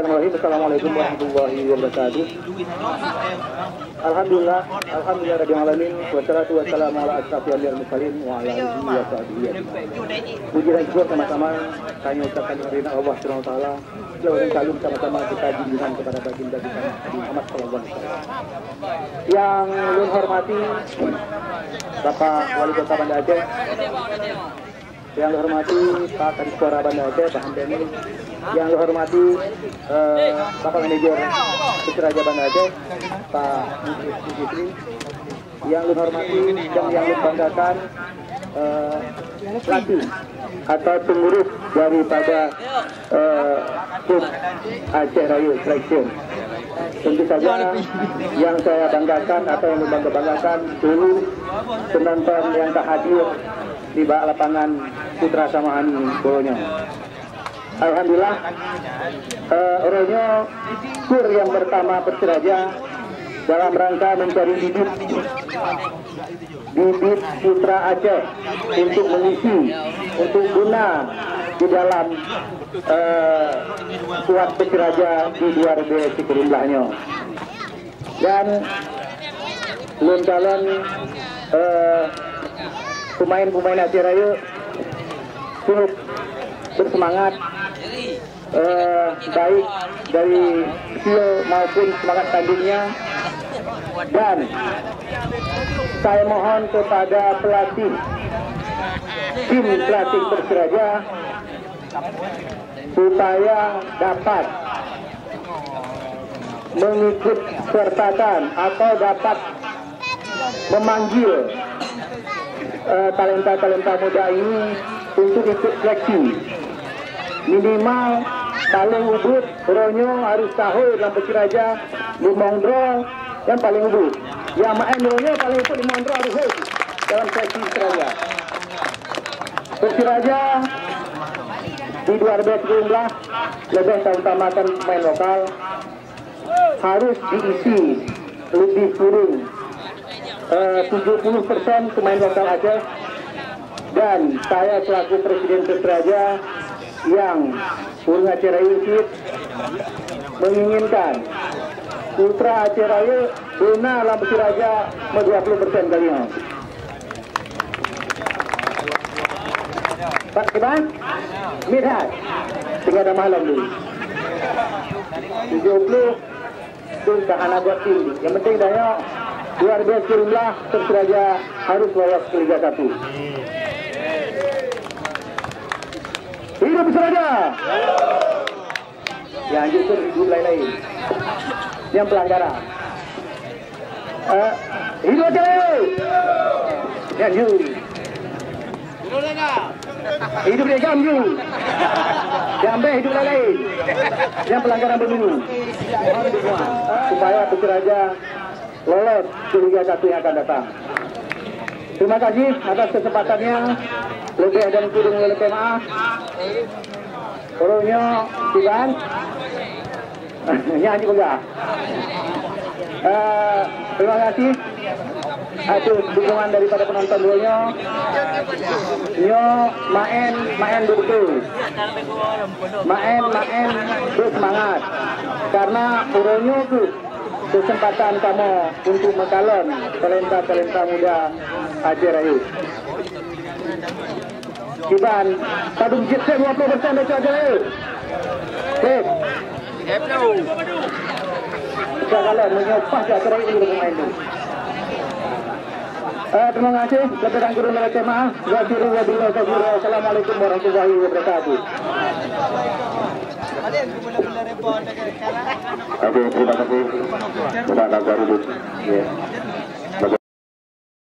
Bismillahirrahmanirrahim. Assalamualaikum warahmatullahi wabarakatuh. Alhamdulillah rabbil alamin wassalatu wassalamu ala asyrafil anbiya'i wal mursalin wa ala alihi wa sahbihi. Puji dan syukur sama-sama kami ucapkan kepada Allah Subhanahu wa taala. Selawat dan salam sama-sama kita junjungan kepada baginda kita Nabi Muhammad sallallahu alaihi wasallam. Yang ulun hormati Bapak Wali Kota Banda Aceh, yang dihormati Pak Kadiswara Banda Aceh, Pak Handeni, yang dihormati Bapak Manajer Persiraja Banda Aceh, Pak Mujibri, yang dihormati dan yang dibanggakan pelatih atau pengurus daripada klub Aceh Rayu Selection. Tentu saja yang saya banggakan atau yang membanggakan seluruh penonton yang tak hadir di bak lapangan Putra Samahani Boronyo. Alhamdulillah, Boronyo kur yang pertama Persiraja dalam rangka mencari bibit Putra Aceh untuk mengisi, untuk guna di dalam kuat Persiraja di 2017-nya. Dan belum calon pemain-pemain Aceh Rayu cukup bersemangat, baik dari skill maupun semangat tandingnya. Dan saya mohon kepada pelatih tim pelatih Persiraja supaya dapat mengikut sertakan atau dapat memanggil talenta-talenta muda ini untuk ikut seleksi. Minimal paling ubud Boronyo harus tahu dalam Persiraja Limondro yang paling ubud. Yang main Boronyo paling ubud Limondro harus dalam seleksi Persiraja. Persiraja di 2017 lebih utamakan pemain lokal, harus diisi lebih kurang 70% pemain lokal Aceh. Dan saya selaku Presiden Persiraja yang Urung Aceh Rayu menginginkan Putra Aceh Rayu guna dalam Persiraja 20% kalinya. Pak Kiban, Mirhat, tinggal ada malam dulu. 70 itu anak buat tinggi. Yang penting daya 2017 Persiraja harus lolos ke Liga 1. Hidup Persiraja. Yang justru hidup lain-lain. Yang pelanggaran. Hidup Aceh Rayu. Yang juri. Hidup dia Jamju, Jambe hidup lain, yang pelanggaran pemilu, supaya Persiraja lolos ke Liga 1 yang akan datang. Terima kasih atas kesempatannya. Lebih dan kurang lebih maaf. Boronyo Kiban, nyanyi juga. Terima kasih atas dukungan daripada penonton Boronyo. Nyo main betul, main bersemangat karena Boronyo itu kesempatan kamu untuk mengalon talenta muda Aceh Rayu. Kiban, padung jitse 20% dari Aceh Rayu. Sip. Bisa kalian menyopah Aceh Rayu untuk pemain ini. Terima kasih. Lebih dan kurang lebih maaf. Assalamualaikum warahmatullahi wabarakatuh. Terima kasih. Terima kasih.